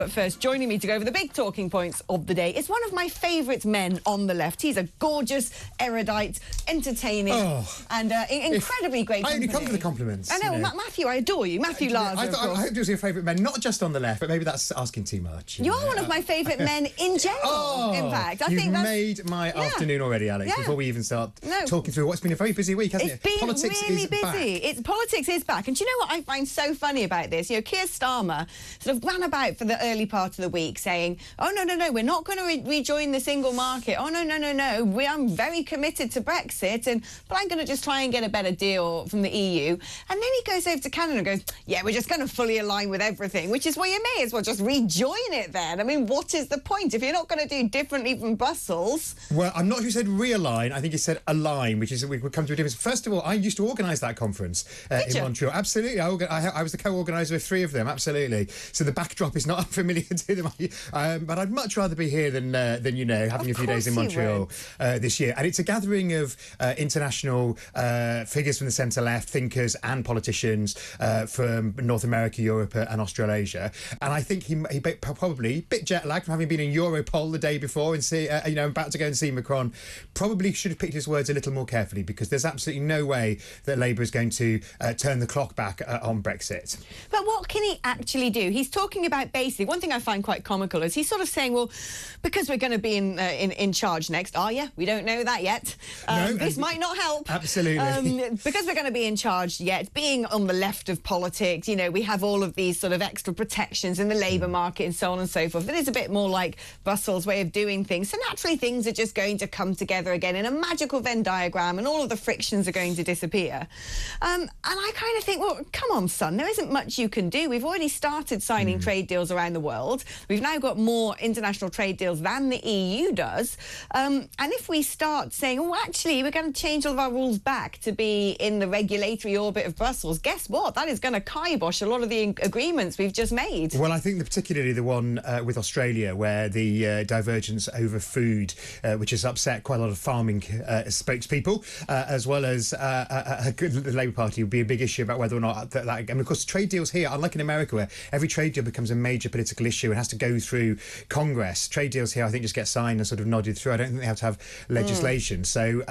But first, joining me to go over the big talking points of the day is one of my favourite men on the left. He's a gorgeous, erudite, entertaining, and incredibly great company. I only come for the compliments. I know, Matthew, I adore you. Matthew Larser, I hope he was your favourite man, not just on the left, but maybe that's asking too much. You are one of my favourite men in general, in fact. I think that's made my afternoon already, Alex, before we even start talking through what's been a very busy week, hasn't it? It's been Politics really is busy. back. Politics is back. And do you know what I find so funny about this? You know, Keir Starmer sort of ran about for the early part of the week saying, oh, no, we're not going to rejoin the single market. Oh, no, I'm very committed to Brexit, but I'm going to just try and get a better deal from the EU. And then he goes over to Canada and goes, yeah, we're just going to fully align with everything, which is, well, you may as well just rejoin it then. I mean, what is the point if you're not going to do differently from Brussels? Well, I'm not sure he said realign. I think he said align, which is we would come to a difference. First of all, I used to organise that conference in Montreal. Absolutely. I was the co-organiser of 3 of them. Absolutely. So the backdrop is not unfamiliar to them. But I'd much rather be here than having a few days in Montreal this year. And it's a gathering of international figures from the centre-left, thinkers and politicians from North America, Europe and Australasia. And I think he probably, a bit jet-lagged from having been in Europol the day before and about to go and see Macron, probably should have picked his words a little more carefully, because there's absolutely no way that Labour is going to turn the clock back on Brexit. But what can he actually do? He's talking about basically, one thing I find quite comical is he's sort of saying, well, because we're going to be in charge next, we don't know that yet. This might not help. Absolutely. Because we're going to be in charge yet, being on the left of politics, we have all of these sort of extra protections in the labour market and so on and so forth. It is a bit more like Brussels' way of doing things. So naturally things are just going to come together again in a magical Venn diagram, and all of the frictions are going to disappear. And I kind of think, well, come on, son, there isn't much you can do. We've already started signing trade deals around the world. We've now got more international trade deals than the EU does. And if we start saying, oh, actually, we're going to change all of our rules back to be in the regulatory orbit of Brussels, guess what? That is going to kibosh a lot of the agreements we've just made. Well, I think particularly the one with Australia, where the divergence over food, which has upset quite a lot of farming spokespeople, as well as the Labour Party, would be a big issue about whether or not that. I mean, of course, trade deals here, unlike in America, where every trade deal becomes a major political issue and has to go through Congress. Trade deals here, I think, just get signed and sort of nodded through. I don't think they have to have legislation, so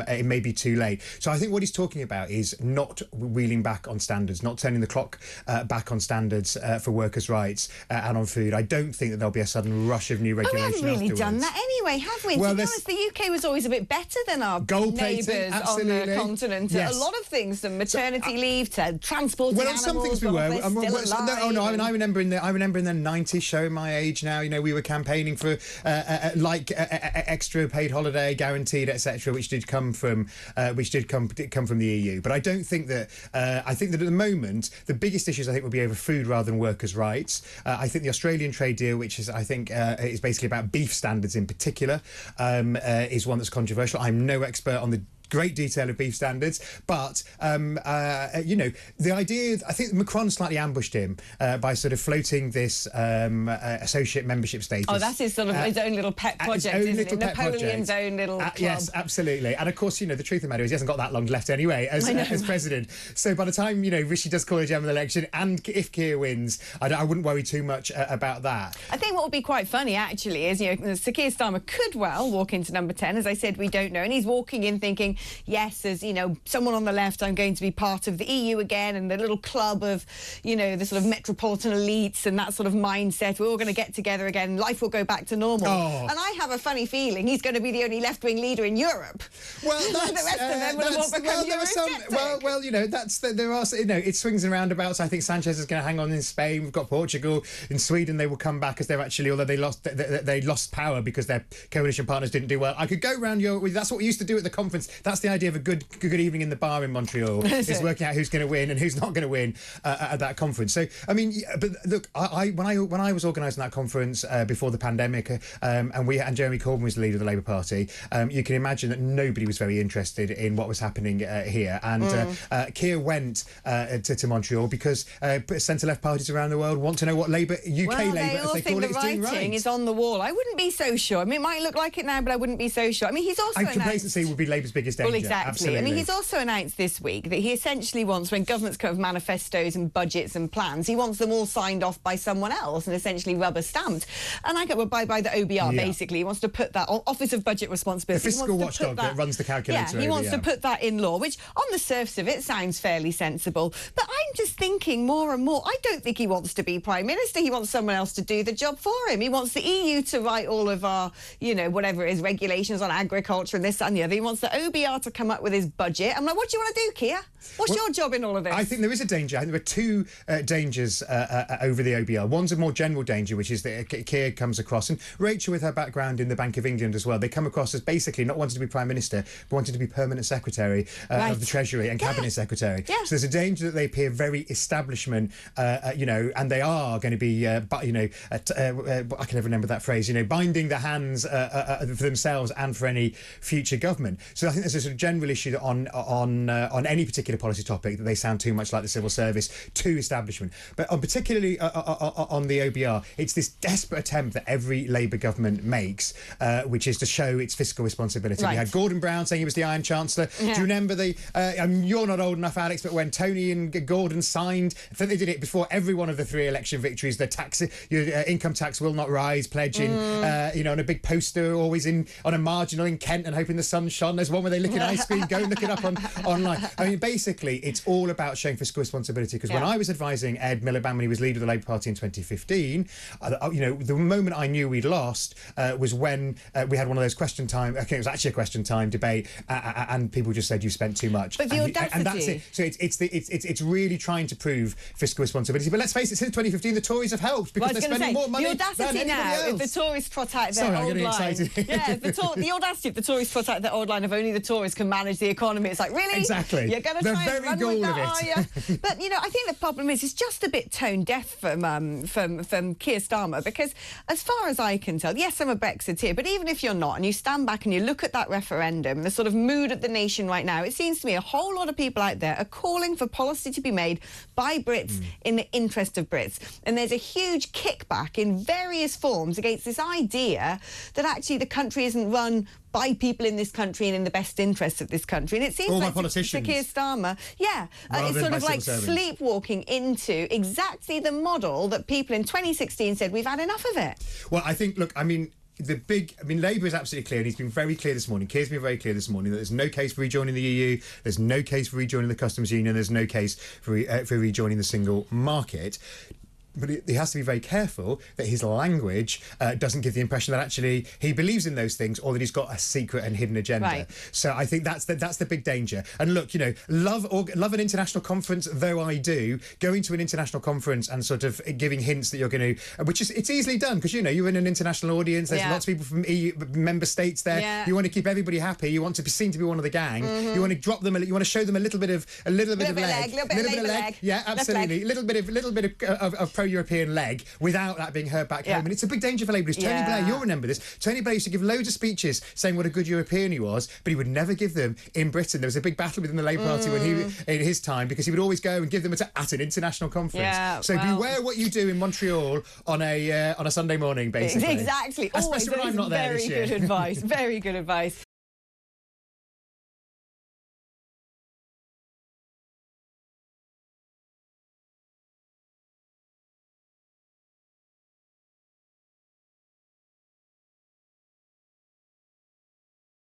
it may be too late. So I think what he's talking about is not wheeling back on standards, not turning the clock back on standards for workers' rights and on food. I don't think that there'll be a sudden rush of new regulation we haven't really afterwards. done that anyway, have we? Well, to be honest, the UK was always a bit better than our neighbours on the continent. Yes. A lot of things, from maternity leave to transporting animals. Some things we were. I remember in the 90s, showing my age now. We were campaigning for extra paid holiday, guaranteed, etc., which did come from the EU. But I don't think that. I think that at the moment the biggest issues, I think, will be over food rather than workers' rights. I think the Australian trade deal, which is, I think, is basically about beef standards in particular, is one that's controversial. I'm no expert on the great detail of beef standards, but the idea, I think Macron slightly ambushed him by sort of floating this associate membership status. Oh, that's his sort of his own little pet project, isn't it? Napoleon's own little club. Yes, absolutely. And of course, the truth of the matter is he hasn't got that long left anyway as president. So by the time Rishi does call a general election, and if Keir wins, I wouldn't worry too much about that. I think what would be quite funny actually is Sir Keir Starmer could well walk into number 10. As I said, we don't know, and he's walking in thinking, yes, as someone on the left, I'm going to be part of the EU again, and the little club of the sort of metropolitan elites and that sort of mindset. We're all going to get together again, life will go back to normal. And I have a funny feeling he's going to be the only left-wing leader in Europe. Well, that's, the rest of them will all become it swings and roundabouts. I think Sanchez is going to hang on in Spain. We've got Portugal. In Sweden, they will come back, as they're actually, although they lost power because their coalition partners didn't do well. I could go round Europe. That's what we used to do at the conference. That's the idea of a good evening in the bar in Montreal, is working out who's going to win and who's not going to win at that conference. So, I mean, but look, when I was organising that conference before the pandemic, and Jeremy Corbyn was the leader of the Labour Party, you can imagine that nobody was very interested in what was happening here. And Keir went to Montreal because centre-left parties around the world want to know what Labour, Labour, as they call it, is doing right. The writing is on the wall. I wouldn't be so sure. I mean, it might look like it now, but I wouldn't be so sure. I mean, he's also complacency would be Labour's biggest biggest danger. Well, exactly. Absolutely. I mean, he's also announced this week that he essentially wants, when governments come with manifestos and budgets and plans, he wants them all signed off by someone else and essentially rubber stamped. And I go, by the OBR, basically. He wants to put that, Office of Budget Responsibility. The fiscal watchdog that runs the calculator. Yeah, he wants to put that in law, which on the surface of it sounds fairly sensible. But I'm just thinking more and more, I don't think he wants to be Prime Minister. He wants someone else to do the job for him. He wants the EU to write all of our, whatever it is, regulations on agriculture and this and the other. He wants the OBR to come up with his budget. I'm like, what do you want to do, Keir? What's your job in all of this? I think there is a danger. I think there are two dangers over the OBR. One's a more general danger, which is that Keir comes across, and Rachel, with her background in the Bank of England as well, they come across as basically not wanting to be Prime Minister, but wanting to be Permanent Secretary of the Treasury and Cabinet Secretary. Yeah. So there's a danger that they appear very establishment, and they are going to be, I can never remember that phrase, binding the hands for themselves and for any future government. So I think there's a sort of general issue that on any particular policy topic that they sound too much like the civil service to establishment. But particularly on the OBR, it's this desperate attempt that every Labour government makes, which is to show its fiscal responsibility. Right. We had Gordon Brown saying he was the Iron Chancellor. Yeah. Do you remember you're not old enough, Alex, but when Tony and Gordon signed, I think they did it before every one of the 3 election victories, your income tax will not rise, pledging, on a big poster, always on a marginal in Kent and hoping the sun shone. There's one where they look at ice cream, go and look it up online. I mean, basically, it's all about showing fiscal responsibility, because when I was advising Ed Miliband when he was leader of the Labour Party in 2015, the moment I knew we'd lost was when we had one of those question time, I think it was actually a question time debate, and people just said you spent too much. But the audacity. And that's it. So it's really trying to prove fiscal responsibility. But let's face it, since 2015, the Tories have helped because they're spending more money than anybody else. If the Tories trot out their old line, the audacity if the Tories trot out their old line of only the Tories can manage the economy, it's like, really? Exactly. You're going to try and run with that, are you? But I think the problem is it's just a bit tone deaf from Keir Starmer, because as far as I can tell, yes, I'm a Brexiteer, but even if you're not, and you stand back and you look at that referendum, the sort of mood of the nation right now, it seems to me a whole lot of people out there are calling for policy to be made by Brits in the interest of Brits. And there's a huge kickback in various forms against this idea that actually the country isn't run by people in this country and in the best interests of this country. And it seems like to Keir Starmer, it's sort of like sleepwalking into exactly the model that people in 2016 said, we've had enough of it. Well, I think, Labour is absolutely clear, and he's been very clear this morning. Keir's been very clear this morning that there's no case for rejoining the EU, there's no case for rejoining the customs union, there's no case for rejoining the single market. But he has to be very careful that his language doesn't give the impression that actually he believes in those things, or that he's got a secret and hidden agenda. Right. So I think that's the big danger. And look, love an international conference, though I do, going to an international conference and sort of giving hints that you're going to, it's easily done, because you're in an international audience. There's lots of people from EU member states there. Yeah. You want to keep everybody happy. You want to be seen to be one of the gang. Mm-hmm. You want to drop them. You want to show them a little bit of leg. A little bit of leg. Yeah, absolutely. A little bit of pro-European leg without that being heard back home. And it's a big danger for Labour. Tony Blair, you'll remember this. Tony Blair used to give loads of speeches saying what a good European he was, but he would never give them in Britain. There was a big battle within the Labour Party when in his time, because he would always go and give them at an international conference. Yeah, so beware what you do in Montreal on a Sunday morning, basically. Exactly. Especially when I'm not there this year. Very good advice. Very good advice.